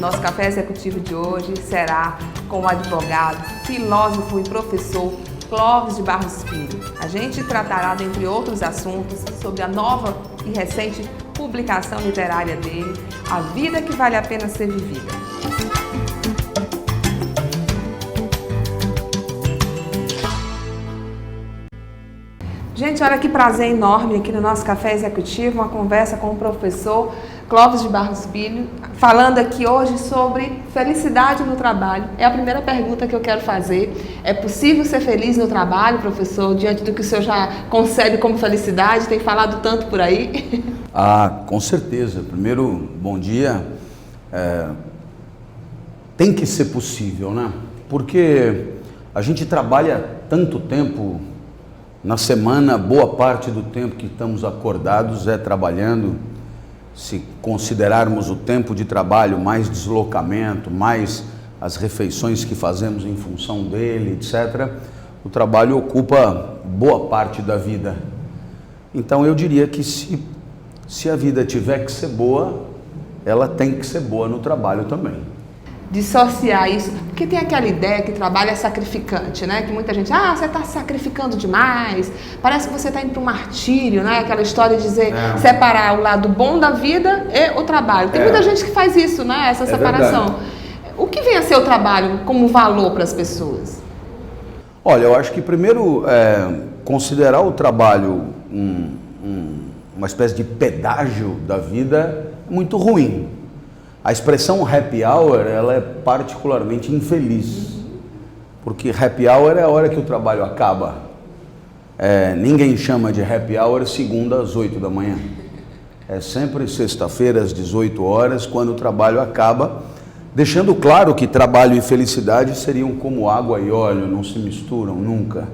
Nosso café executivo de hoje será com o advogado, filósofo e professor Clóvis de Barros Filho. A gente tratará, dentre outros assuntos, sobre a nova e recente publicação literária dele, A Vida que Vale a Pena Ser Vivida. Gente, olha que prazer enorme aqui no nosso Café Executivo, uma conversa com o professor Clóvis de Barros Filho, falando aqui hoje sobre felicidade no trabalho. É a primeira pergunta que eu quero fazer. É possível ser feliz no trabalho, professor, diante do que o senhor já concebe como felicidade? Tem falado tanto por aí? Ah, com certeza. Primeiro, bom dia. Tem que ser possível, né? Porque a gente trabalha tanto tempo. Na semana, boa parte do tempo que estamos acordados é trabalhando. Se considerarmos o tempo de trabalho, mais deslocamento, mais as refeições que fazemos em função dele, etc., o trabalho ocupa boa parte da vida. Então eu diria que se a vida tiver que ser boa, ela tem que ser boa no trabalho também. Dissociar isso, porque tem aquela ideia que trabalho é sacrificante, né? Que muita gente, você está sacrificando demais, parece que você está indo para um martírio, né? Aquela história de dizer, separar o lado bom da vida e o trabalho. Tem muita gente que faz isso, né? Essa separação. Verdade. O que vem a ser o trabalho como valor para as pessoas? Olha, eu acho que primeiro considerar o trabalho uma espécie de pedágio da vida é muito ruim. A expressão happy hour, ela é particularmente infeliz, porque happy hour é a hora que o trabalho acaba. Ninguém chama de happy hour segunda às 8 da manhã. É sempre sexta-feira às 18 horas, quando o trabalho acaba, deixando claro que trabalho e felicidade seriam como água e óleo, não se misturam nunca.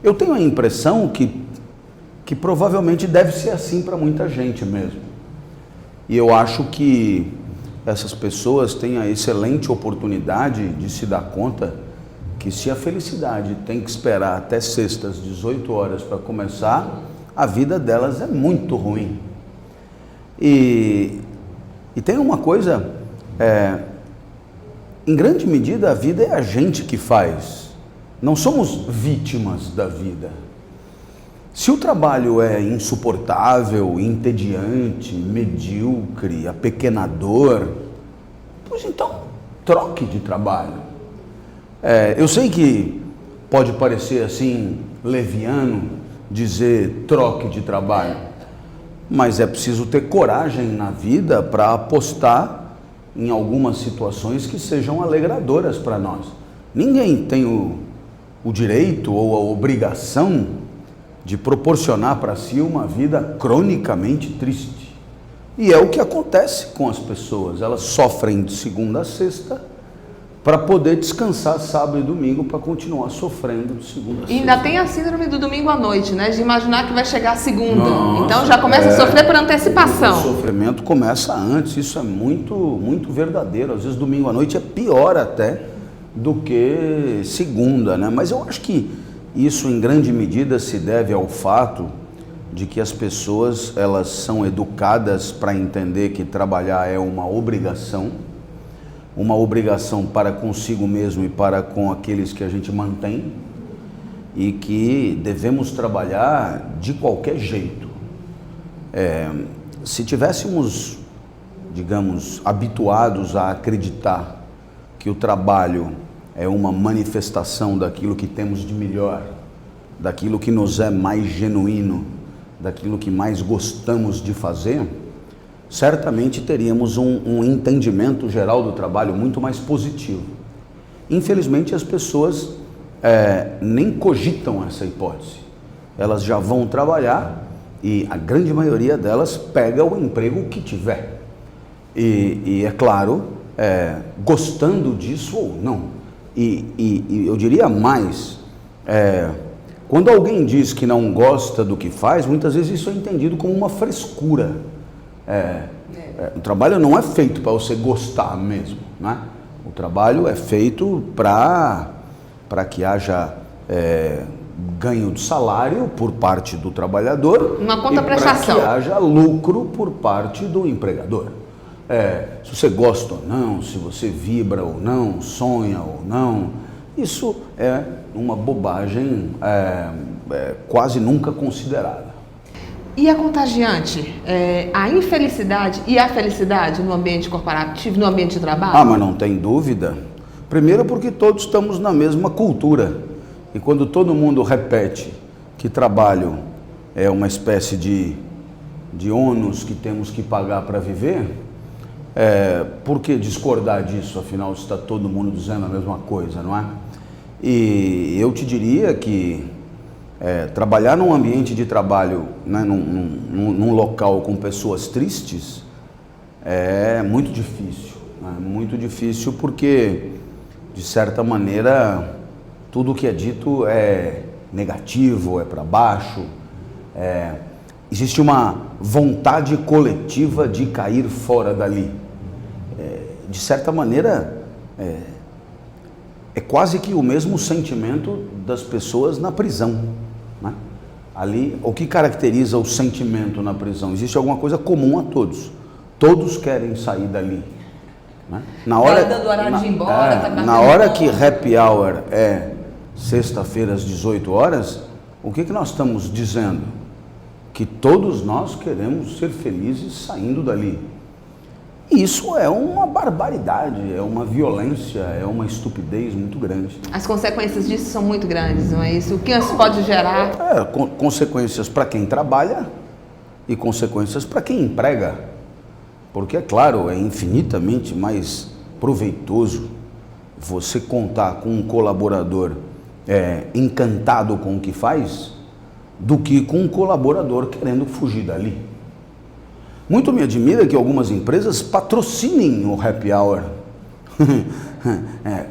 Eu tenho a impressão que provavelmente deve ser assim para muita gente mesmo. E eu acho que essas pessoas têm a excelente oportunidade de se dar conta que se a felicidade tem que esperar até sexta às 18 horas para começar, a vida delas é muito ruim. E tem uma coisa, em grande medida a vida é a gente que faz, não somos vítimas da vida. Se o trabalho é insuportável, entediante, medíocre, apequenador, pois então troque de trabalho. Eu sei que pode parecer assim leviano dizer troque de trabalho, mas é preciso ter coragem na vida para apostar em algumas situações que sejam alegradoras para nós. Ninguém tem o direito ou a obrigação de proporcionar para si uma vida cronicamente triste. E é o que acontece com as pessoas. Elas sofrem de segunda a sexta para poder descansar sábado e domingo para continuar sofrendo de segunda a sexta. E ainda tem a síndrome do domingo à noite, né? De imaginar que vai chegar a segunda. Nossa, então já começa a sofrer por antecipação. O sofrimento começa antes, isso é muito, muito verdadeiro. Às vezes domingo à noite é pior até do que segunda, né? Mas eu acho que isso em grande medida se deve ao fato de que as pessoas elas são educadas para entender que trabalhar é uma obrigação para consigo mesmo e para com aqueles que a gente mantém, e que devemos trabalhar de qualquer jeito. Se tivéssemos, digamos, habituados a acreditar que o trabalho é uma manifestação daquilo que temos de melhor, daquilo que nos é mais genuíno, daquilo que mais gostamos de fazer, certamente teríamos um entendimento geral do trabalho muito mais positivo. Infelizmente as pessoas nem cogitam essa hipótese. Elas já vão trabalhar e a grande maioria delas pega o emprego que tiver. E é claro, gostando disso ou não. E eu diria mais, quando alguém diz que não gosta do que faz, muitas vezes isso é entendido como uma frescura. O trabalho não é feito para você gostar mesmo, né? O trabalho é feito para que haja ganho de salário por parte do trabalhador, uma contraprestação, e para que haja lucro por parte do empregador. se você gosta ou não, se você vibra ou não, sonha ou não. Isso é uma bobagem quase nunca considerada. E é contagiante a infelicidade e a felicidade no ambiente corporativo, no ambiente de trabalho? Ah, mas não tem dúvida. Primeiro porque todos estamos na mesma cultura. E quando todo mundo repete que trabalho é uma espécie de ônus que temos que pagar para viver, por que discordar disso? Afinal, está todo mundo dizendo a mesma coisa, não é? E eu te diria que trabalhar num ambiente de trabalho, né, num local com pessoas tristes, é muito difícil. Né? Muito difícil porque, de certa maneira, tudo o que é dito é negativo, é para baixo. Existe uma vontade coletiva de cair fora dali. De certa maneira, é quase que o mesmo sentimento das pessoas na prisão. Né? Ali, o que caracteriza o sentimento na prisão? Existe alguma coisa comum a todos. Todos querem sair dali. Né? Na hora que happy hour é sexta-feira às 18 horas, o que nós estamos dizendo? Que todos nós queremos ser felizes saindo dali. Isso é uma barbaridade, é uma violência, é uma estupidez muito grande. As consequências disso são muito grandes, não é isso? O que isso pode gerar? Consequências para quem trabalha e consequências para quem emprega. Porque, é claro, é infinitamente mais proveitoso você contar com um colaborador encantado com o que faz do que com um colaborador querendo fugir dali. Muito me admira que algumas empresas patrocinem o happy hour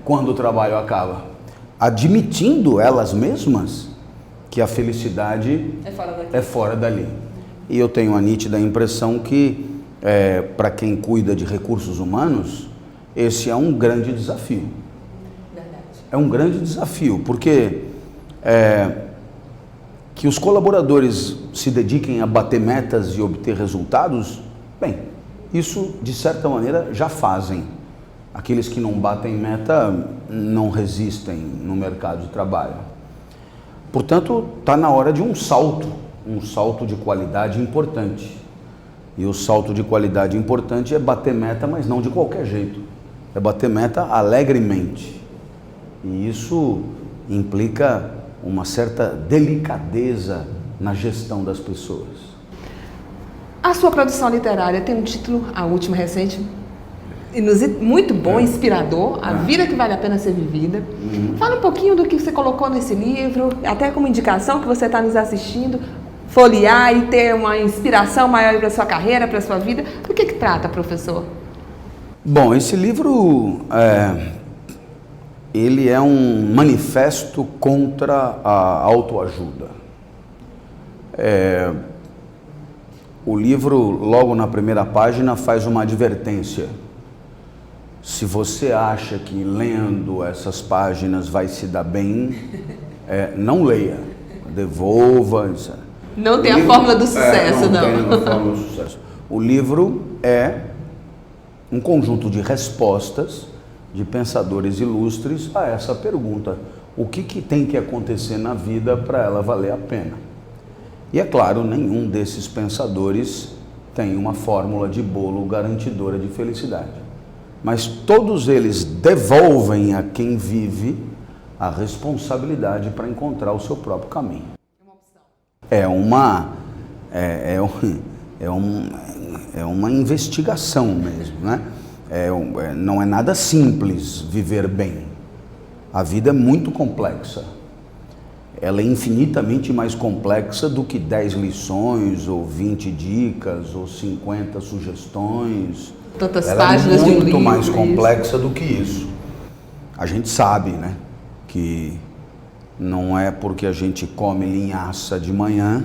quando o trabalho acaba, admitindo elas mesmas que a felicidade é fora dali. E eu tenho a nítida impressão que, para quem cuida de recursos humanos, esse é um grande desafio. Verdade. É um grande desafio, porque que os colaboradores se dediquem a bater metas e obter resultados, bem, isso de certa maneira já fazem. Aqueles que não batem meta não resistem no mercado de trabalho. Portanto, está na hora de um salto de qualidade importante. E o salto de qualidade importante é bater meta, mas não de qualquer jeito. É bater meta alegremente. E isso implica uma certa delicadeza na gestão das pessoas. A sua produção literária tem um título, a última recente, muito bom, inspirador, A Vida que Vale a Pena Ser Vivida. Fala um pouquinho do que você colocou nesse livro, até como indicação que você está nos assistindo, folhear e ter uma inspiração maior para a sua carreira, para a sua vida. Do que trata, professor? Bom, esse livro ele é um manifesto contra a autoajuda. O livro, logo na primeira página, faz uma advertência. Se você acha que lendo essas páginas vai se dar bem, não leia, devolva. Não tem a fórmula do sucesso, não. Não tem a fórmula do sucesso. O livro é um conjunto de respostas de pensadores ilustres a essa pergunta: o que tem que acontecer na vida para ela valer a pena? E é claro, nenhum desses pensadores tem uma fórmula de bolo garantidora de felicidade. Mas todos eles devolvem a quem vive a responsabilidade para encontrar o seu próprio caminho. É uma investigação mesmo, né? Não é nada simples viver bem. A vida é muito complexa. Ela é infinitamente mais complexa do que 10 lições, ou 20 dicas, ou 50 sugestões. Tantas Ela páginas é de um muito livro, mais complexa do que isso. A gente sabe, né, que não é porque a gente come linhaça de manhã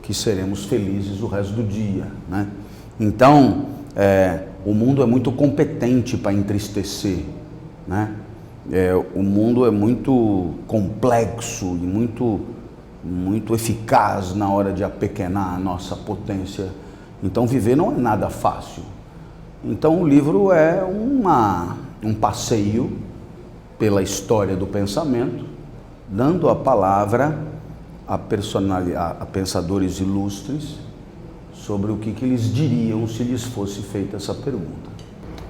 que seremos felizes o resto do dia, né? Então, o mundo é muito competente para entristecer, né? O mundo é muito complexo e muito eficaz na hora de apequenar a nossa potência. Então, viver não é nada fácil. Então o livro é um passeio pela história do pensamento, dando a palavra a pensadores ilustres sobre o que eles diriam se lhes fosse feita essa pergunta.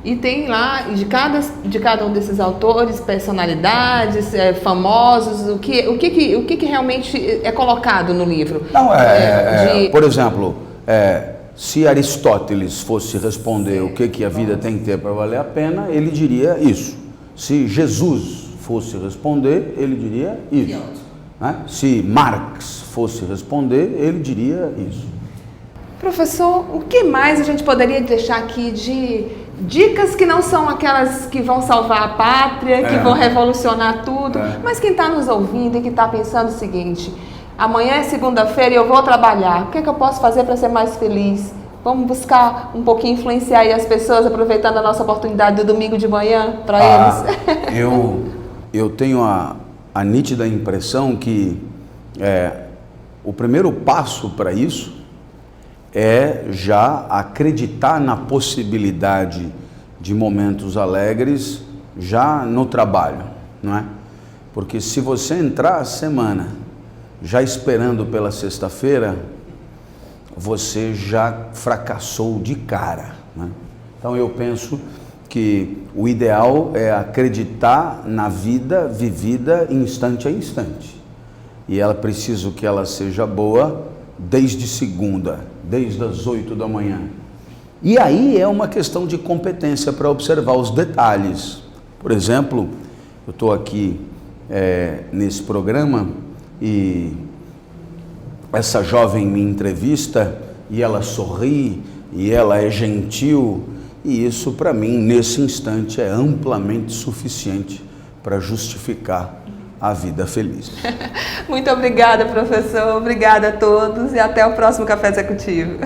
E tem lá, de cada um desses autores, personalidades, famosos, o que realmente é colocado no livro? Não, por exemplo, se Aristóteles fosse responder o que a vida tem que ter para valer a pena, ele diria isso. Se Jesus fosse responder, ele diria isso. Né? Se Marx fosse responder, ele diria isso. Professor, o que mais a gente poderia deixar aqui de dicas que não são aquelas que vão salvar a pátria, que vão revolucionar tudo, mas quem está nos ouvindo e que está pensando o seguinte: amanhã é segunda-feira e eu vou trabalhar, o que eu posso fazer para ser mais feliz? Vamos buscar um pouquinho influenciar aí as pessoas, aproveitando a nossa oportunidade do domingo de manhã para eles. Eu tenho a nítida impressão que o primeiro passo para isso é já acreditar na possibilidade de momentos alegres já no trabalho, não é? Porque se você entrar a semana já esperando pela sexta-feira, você já fracassou de cara, né? Então eu penso que o ideal é acreditar na vida vivida instante a instante. E ela precisa que ela seja boa desde segunda, desde as 8 da manhã. E aí é uma questão de competência para observar os detalhes. Por exemplo, eu estou aqui nesse programa e essa jovem me entrevista e ela sorri e ela é gentil, e isso para mim nesse instante é amplamente suficiente para justificar a vida feliz. Muito obrigada, professor. Obrigada a todos e até o próximo Café Executivo.